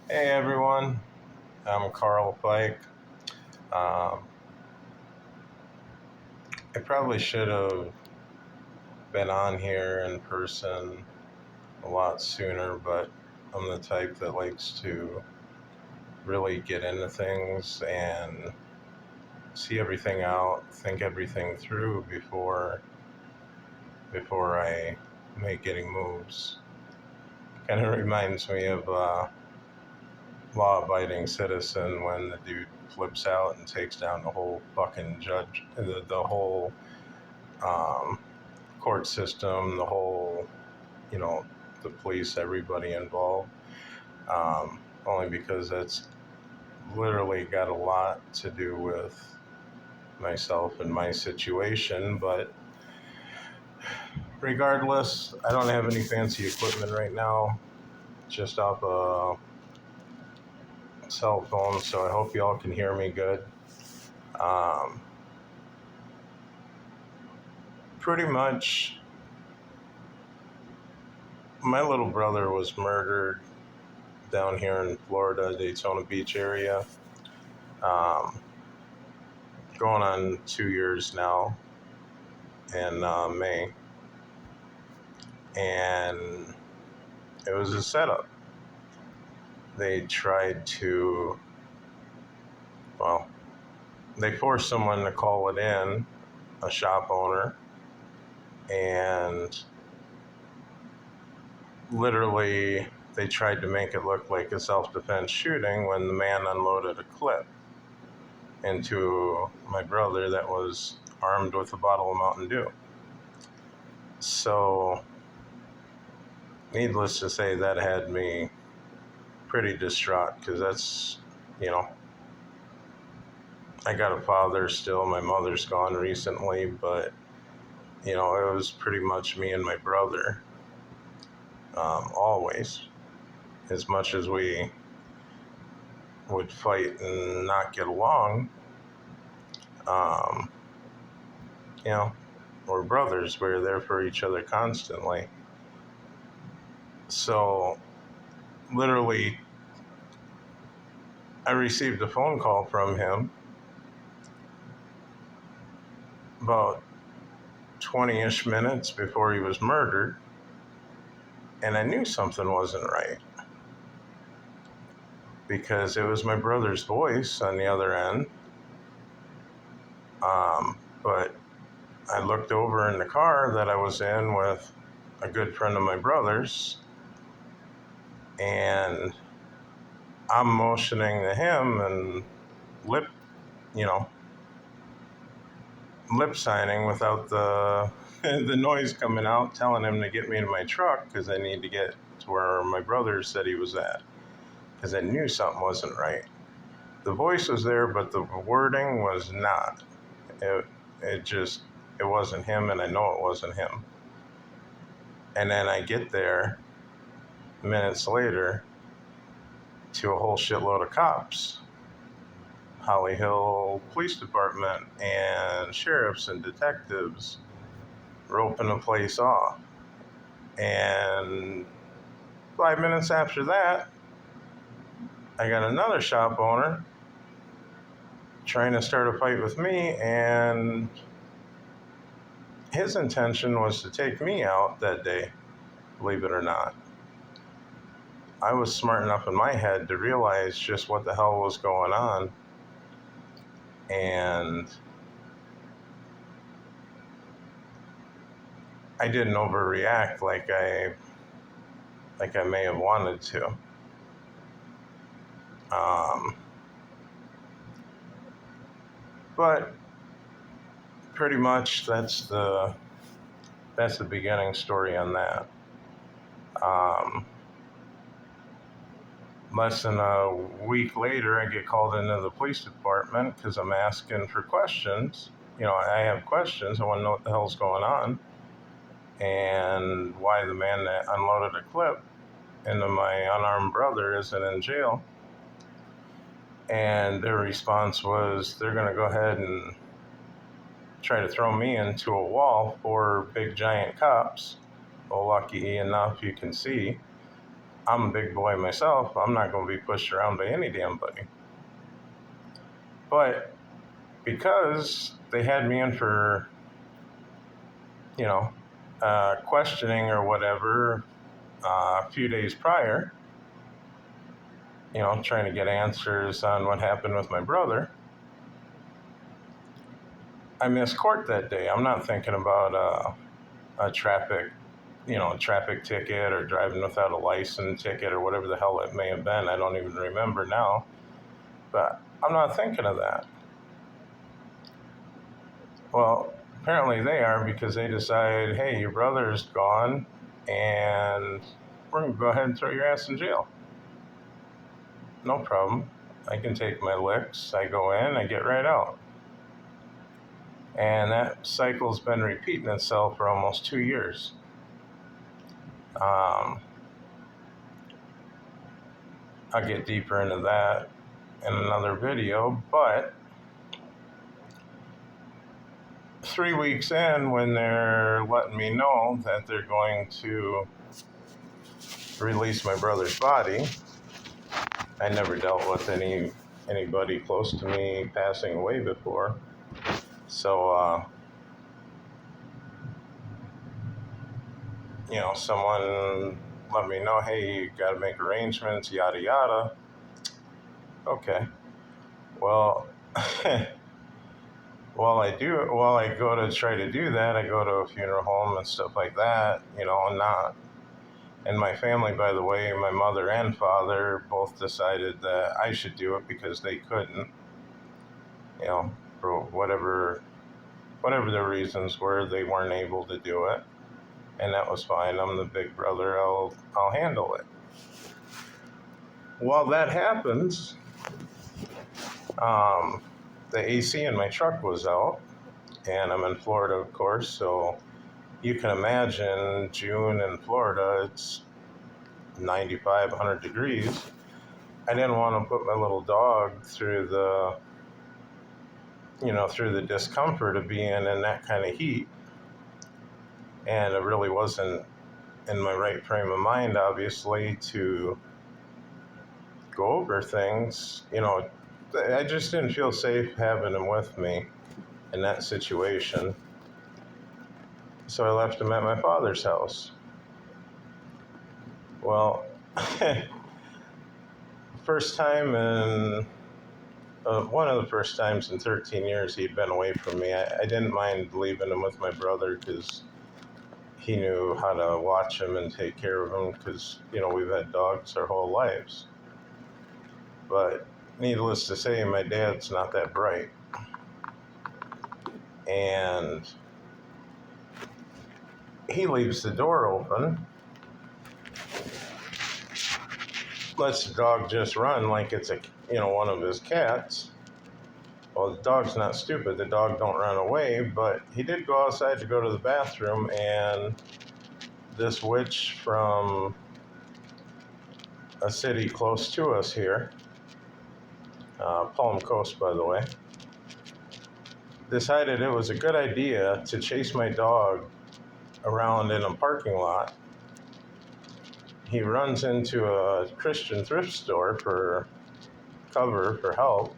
Hey everyone, I'm Carl Pike. Um, I probably should have been on here in person a lot sooner, but I'm the type that likes to really get into things and see everything out, think everything through before I make any moves. Kind of reminds me of law-abiding citizen when the dude flips out and takes down the whole fucking judge, the whole um, court system, the whole, you know, the police, everybody involved. Only because that's literally got a lot to do with myself and my situation. But regardless, I don't have any fancy equipment right now, just off a cell phone, so I hope y'all can hear me good. Um, Pretty much, my little brother was murdered down here in Florida, Daytona Beach area. Um, Going on 2 years now in May, and it was a setup. They tried to, well, they forced someone to call it in, a shop owner, and literally they tried to make it look like a self-defense shooting when the man unloaded a clip into my brother that was armed with a bottle of Mountain Dew. So, needless to say, that had me pretty distraught because that's, you know, I got a father still. My mother's gone recently, but it was pretty much me and my brother, always. As much as we would fight and not get along, um, you know, we're brothers. We're there for each other constantly. So, literally, I received a phone call from him about 20-ish minutes before he was murdered, and I knew something wasn't right because it was my brother's voice on the other end. But I looked over in the car that I was in with a good friend of my brother's, and I'm motioning to him and lip, you know, lip signing without the the noise coming out, telling him to get me to my truck because I need to get to where my brother said he was at because I knew something wasn't right. The voice was there, but the wording was not. It, it wasn't him, and I know it wasn't him. And then I get there minutes later to a whole shitload of cops, Holly Hill Police Department and sheriffs and detectives roping the place off. And 5 minutes after that, I got another shop owner trying to start a fight with me, and his intention was to take me out that day, believe it or not. I was smart enough in my head to realize just what the hell was going on, and I didn't overreact like I may have wanted to. Um, but pretty much that's the beginning story on that. Um, Less than a week later, I get called into the police department because I'm asking for questions. I have questions. I want to know what the hell's going on and why the man that unloaded a clip into my unarmed brother isn't in jail. And their response was they're going to go ahead and try to throw me into a wall for big giant cops. Well, lucky enough, you can see. I'm a big boy myself. I'm not going to be pushed around by any damn buddy. But because they had me in for, you know, questioning or whatever a few days prior, trying to get answers on what happened with my brother, I missed court that day. I'm not thinking about a traffic ticket or driving without a license ticket or whatever the hell it may have been. I don't even remember now. But I'm not thinking of that. Well, apparently they are, because they decide, hey, your brother's gone and we're going to go ahead and throw your ass in jail. No problem. I can take my licks. I go in, I get right out. And that cycle's been repeating itself for almost 2 years. I'll get deeper into that in another video, but 3 weeks in, when they're letting me know that they're going to release my brother's body, I never dealt with anybody close to me passing away before. So, someone let me know, hey, you got to make arrangements, yada, yada. Okay. Well, while I go to try to do that, I go to a funeral home and stuff like that, and my family, by the way, my mother and father both decided that I should do it because they couldn't, for whatever their reasons were, they weren't able to do it. And that was fine. I'm the big brother. I'll handle it. While that happens, the AC in my truck was out, and I'm in Florida, of course, so you can imagine June in Florida, it's 95, 100 degrees. I didn't want to put my little dog through the discomfort of being in that kind of heat. And it really wasn't in my right frame of mind, obviously, to go over things. I just didn't feel safe having him with me in that situation. So I left him at my father's house. Well, first time in one of the first times in 13 years he'd been away from me. I didn't mind leaving him with my brother because he knew how to watch him and take care of him, because, we've had dogs our whole lives. But needless to say, my dad's not that bright. And he leaves the door open, lets the dog just run like it's one of his cats. Well, the dog's not stupid. The dog don't run away, but he did go outside to go to the bathroom, and this witch from a city close to us here, Palm Coast, by the way, decided it was a good idea to chase my dog around in a parking lot. He runs into a Christian thrift store for cover, for help,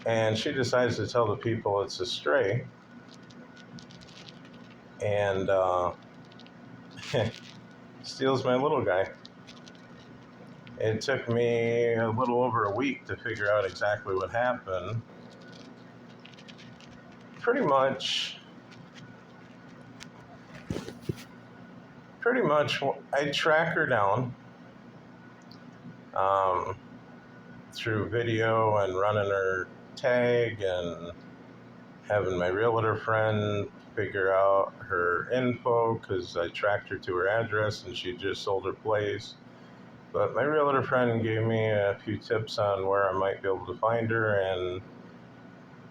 and she decides to tell the people it's a stray, and steals my little guy. It took me a little over a week to figure out exactly what happened. Pretty much, I track her down through video and running her tag and having my realtor friend figure out her info, because I tracked her to her address and she just sold her place. But my realtor friend gave me a few tips on where I might be able to find her, and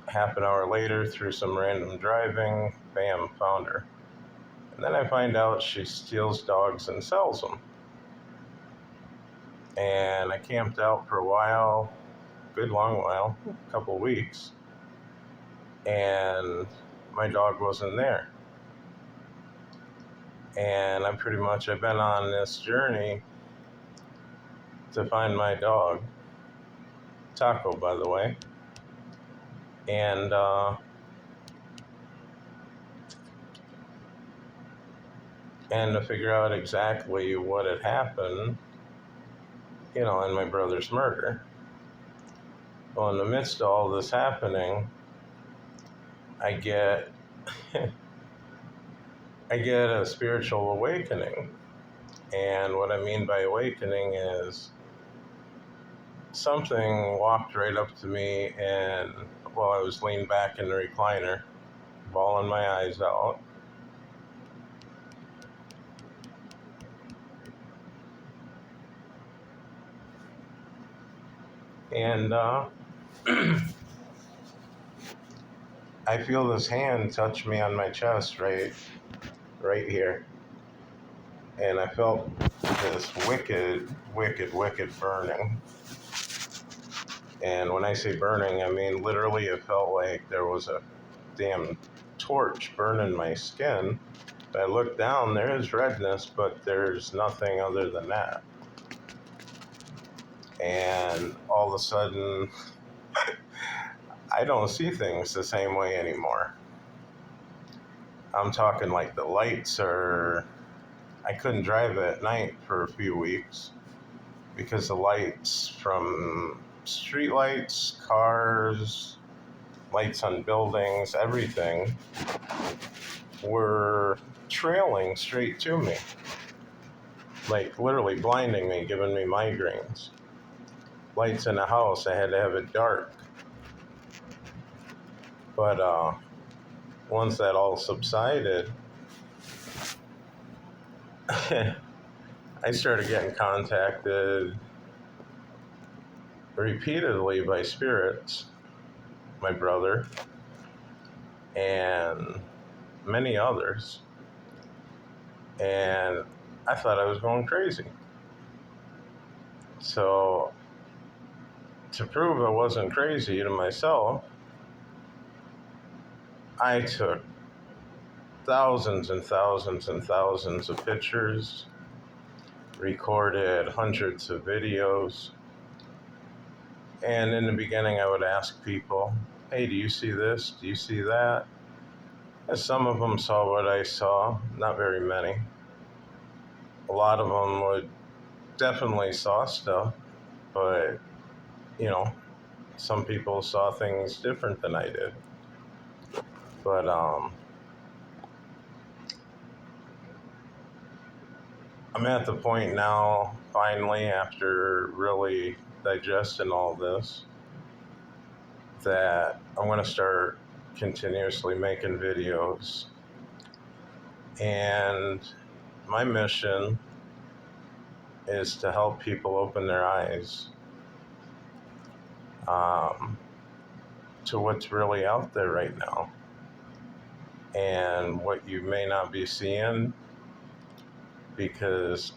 half an hour later, through some random driving, bam, found her. And then I find out she steals dogs and sells them. And I camped out for a while, good long while, a couple weeks, and my dog wasn't there. And I've been on this journey to find my dog, Taco, by the way, and to figure out exactly what had happened, in my brother's murder. Well, in the midst of all this happening, I get I get a spiritual awakening. And what I mean by awakening is something walked right up to me, and while I was leaned back in the recliner, bawling my eyes out, and I feel this hand touch me on my chest, right here, and I felt this wicked, wicked, wicked burning. And when I say burning, I mean literally it felt like there was a damn torch burning my skin. I look down, there is redness, but there's nothing other than that. And all of a sudden, I don't see things the same way anymore. I'm talking like the lights are... I couldn't drive at night for a few weeks because the lights from street lights, cars, lights on buildings, everything were trailing straight to me. Like literally blinding me, giving me migraines. Lights in the house, I had to have it dark. But once that all subsided, I started getting contacted repeatedly by spirits, my brother, and many others. And I thought I was going crazy. So, to prove I wasn't crazy to myself, I took thousands and thousands and thousands of pictures, recorded hundreds of videos. And in the beginning, I would ask people, hey, do you see this? Do you see that? And some of them saw what I saw, not very many. A lot of them would definitely saw stuff, but, some people saw things different than I did. But I'm at the point now, finally, after really digesting all this, that I'm going to start continuously making videos. And my mission is to help people open their eyes to what's really out there right now. And what you may not be seeing, because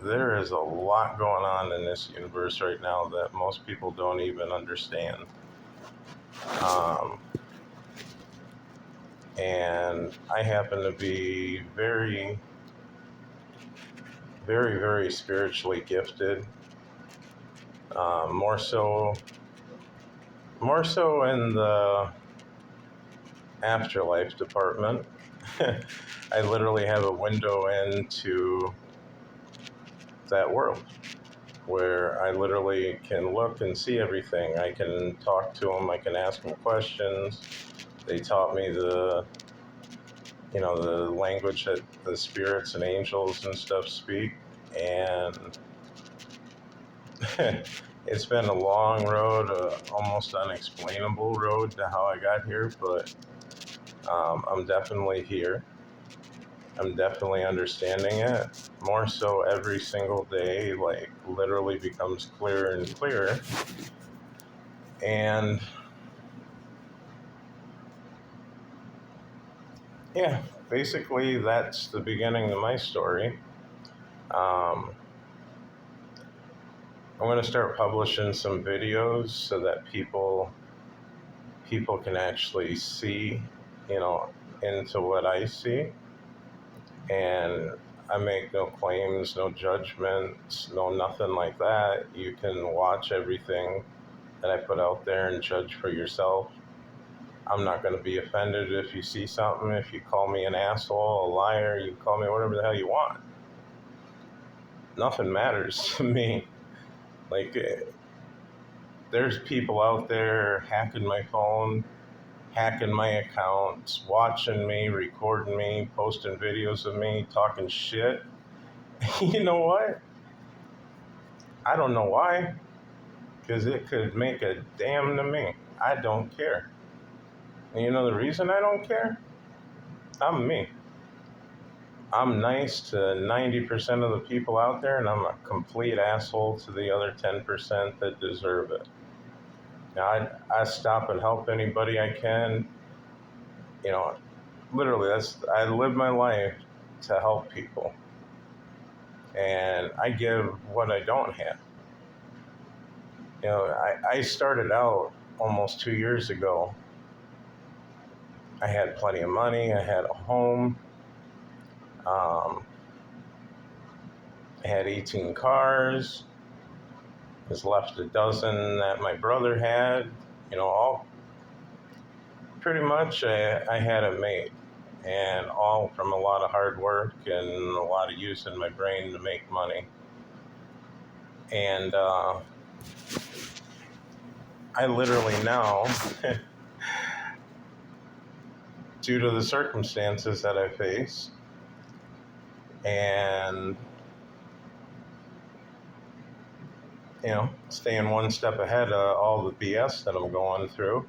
there is a lot going on in this universe right now that most people don't even understand. And I happen to be very, very, very spiritually gifted. More so in the afterlife department. I literally have a window into that world where I literally can look and see everything. I can talk to them. I can ask them questions. They taught me the language that the spirits and angels and stuff speak. And it's been a long road, almost unexplainable road to how I got here, but I'm definitely here. I'm definitely understanding it. More so every single day, like literally becomes clearer and clearer. And yeah, basically that's the beginning of my story. I'm going to start publishing some videos so that people can actually see, into what I see. And I make no claims, no judgments, no nothing like that. You can watch everything that I put out there and judge for yourself. I'm not going to be offended if you see something. If you call me an asshole, a liar, you can call me whatever the hell you want. Nothing matters to me. Like, there's people out there hacking my phone, hacking my accounts, watching me, recording me, posting videos of me, talking shit. You know what? I don't know why, because it could make a damn to me. I don't care. And you know the reason I don't care? I'm me. I'm nice to 90% of the people out there, and I'm a complete asshole to the other 10% that deserve it. Now, I stop and help anybody I can. You know, literally, I live my life to help people. And I give what I don't have. You know, I started out almost 2 years ago. I had plenty of money. I had a home. I had 18 cars. Was left a dozen that my brother had. You know, all pretty much I had it made. And all from a lot of hard work and a lot of using my brain to make money. And I literally now, due to the circumstances that I face, and you know, staying one step ahead of all the BS that I'm going through,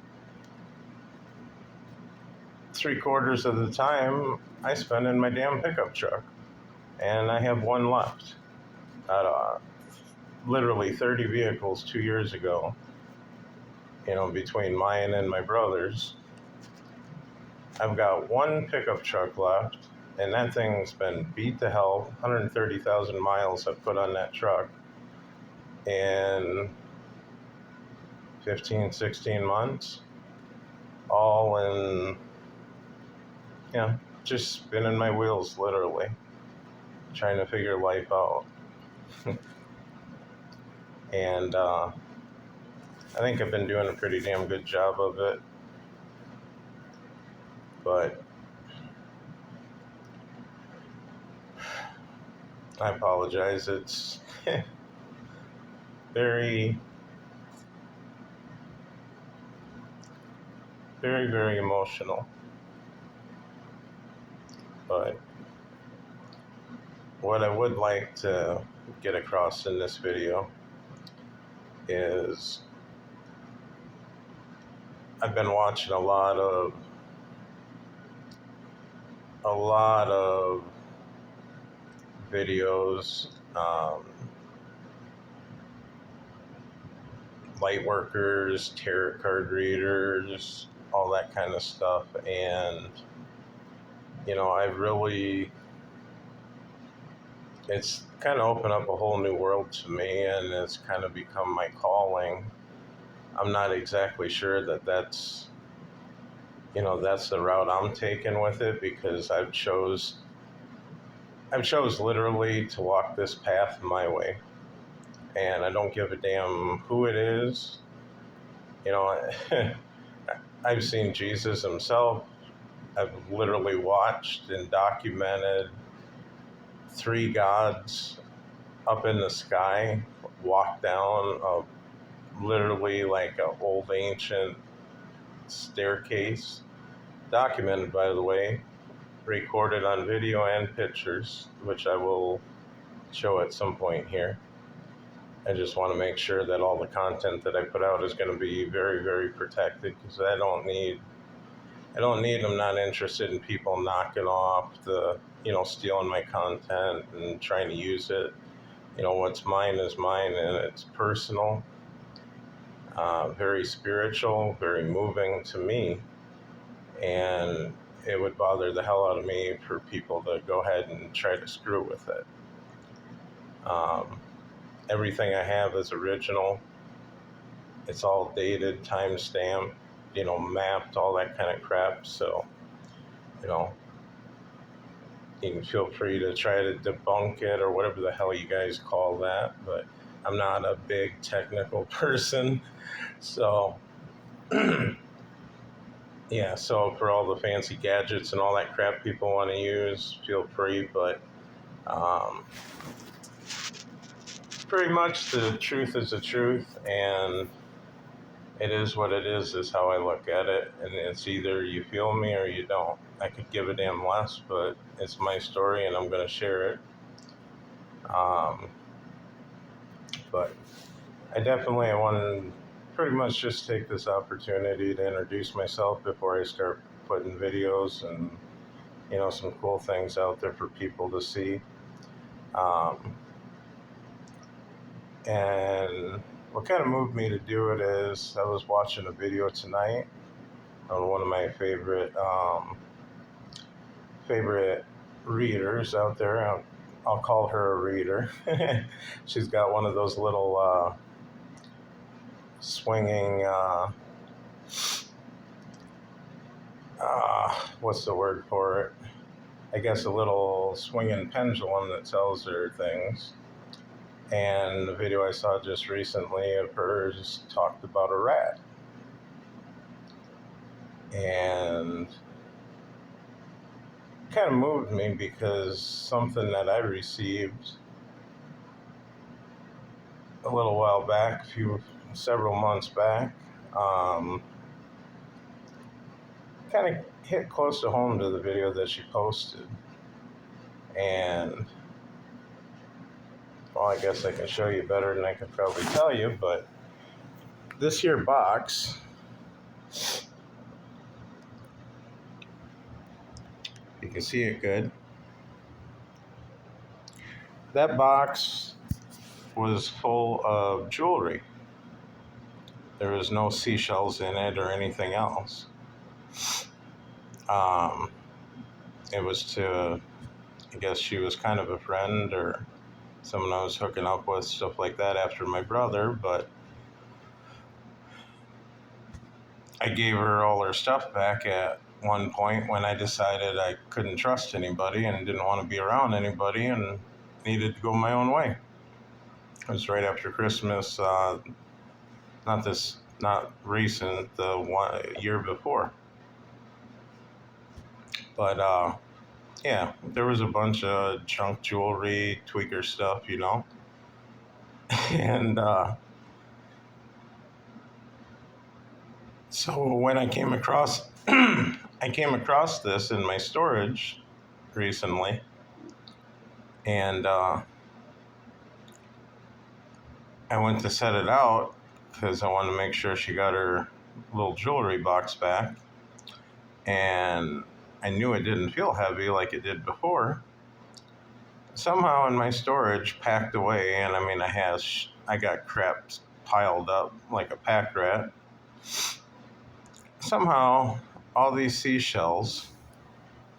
3/4 of the time I spend in my damn pickup truck, and I have one left out of literally 30 vehicles 2 years ago. You know, between mine and my brother's, I've got one pickup truck left, and that thing's been beat to hell. 130,000 miles I've put on that truck in 15, 16 months, all in, you know, just spinning my wheels, literally, trying to figure life out. And I think I've been doing a pretty damn good job of it. But I apologize. It's very, very, very emotional. But what I would like to get across in this video is I've been watching a lot of videos, light workers, tarot card readers, all that kind of stuff. And, you know, it's kind of opened up a whole new world to me, and it's kind of become my calling. I'm not exactly sure that's the route I'm taking with it, because I've chose literally to walk this path my way, and I don't give a damn who it is. You know, I've seen Jesus himself. I've literally watched and documented 3 gods up in the sky walk down literally like an old ancient staircase, documented, by the way, recorded on video and pictures, which I will show at some point here. I just want to make sure that all the content that I put out is going to be very, very protected, because I don't need, I'm not interested in people knocking off stealing my content and trying to use it. You know, what's mine is mine, and it's personal, very spiritual, very moving to me. And it would bother the hell out of me for people to go ahead and try to screw with it. Everything I have is original. It's all dated, time-stamped, mapped, all that kind of crap. So, you can feel free to try to debunk it or whatever the hell you guys call that. But I'm not a big technical person. So, yeah, so for all the fancy gadgets and all that crap people want to use, feel free. But um, pretty much the truth is the truth, and it is what it is how I look at it. And it's either you feel me or you don't. I could give a damn less, but it's my story and I'm going to share it. Um, but I definitely want to pretty much just take this opportunity to introduce myself before I start putting videos and, some cool things out there for people to see. Um, and what kind of moved me to do it is I was watching a video tonight on one of my favorite readers out there. I'll call her a reader. She's got one of those little swinging, what's the word for it? I guess a little swinging pendulum that tells her things. And the video I saw just recently of hers talked about a rat. And it kind of moved me because something that I received a little while back, several months back, kind of hit close to home to the video that she posted. And, well, I guess I can show you better than I could probably tell you, but this here box, you can see it good. That box was full of jewelry. There was no seashells in it or anything else. It was to, I guess she was kind of a friend or someone I was hooking up with, stuff like that, after my brother, but I gave her all her stuff back at one point when I decided I couldn't trust anybody and didn't want to be around anybody and needed to go my own way. It was right after Christmas, not recent, the year before. But yeah, there was a bunch of junk jewelry, tweaker stuff, and so when I came across, this in my storage recently, and I went to set it out because I wanted to make sure she got her little jewelry box back, and I knew it didn't feel heavy like it did before. Somehow in my storage, packed away, and I mean, I got crap piled up like a pack rat. Somehow, all these seashells,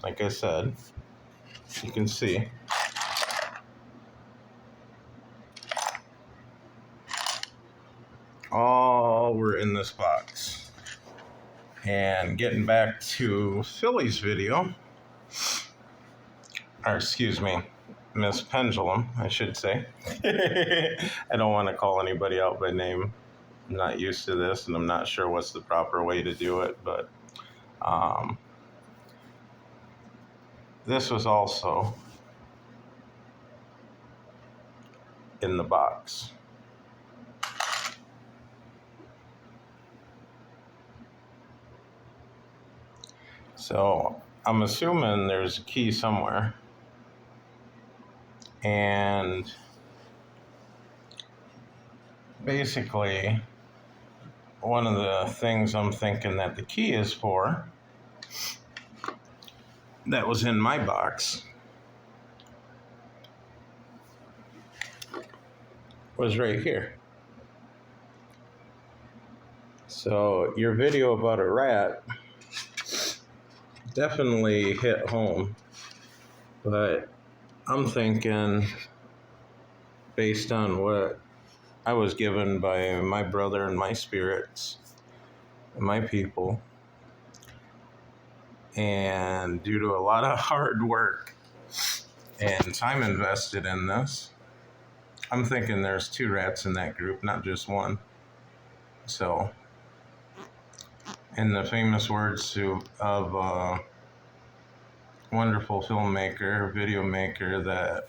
like I said, you can see, all were in this box. And getting back to Philly's video, or excuse me, Miss Pendulum, I should say. I don't want to call anybody out by name. I'm not used to this, and I'm not sure what's the proper way to do it, but this was also in the box. So I'm assuming there's a key somewhere. And basically, one of the things I'm thinking that the key is for, that was in my box, was right here. So your video about a rat definitely hit home, but I'm thinking, based on what I was given by my brother and my spirits and my people, and due to a lot of hard work and time invested in this. I'm thinking there's 2 rats in that group, not just one. So, in the famous words of a wonderful filmmaker, video maker that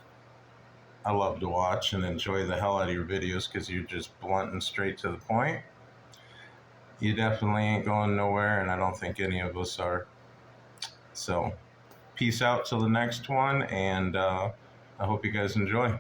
I love to watch and enjoy the hell out of your videos because you're just blunt and straight to the point. You definitely ain't going nowhere, and I don't think any of us are. So, peace out till the next one, and I hope you guys enjoy.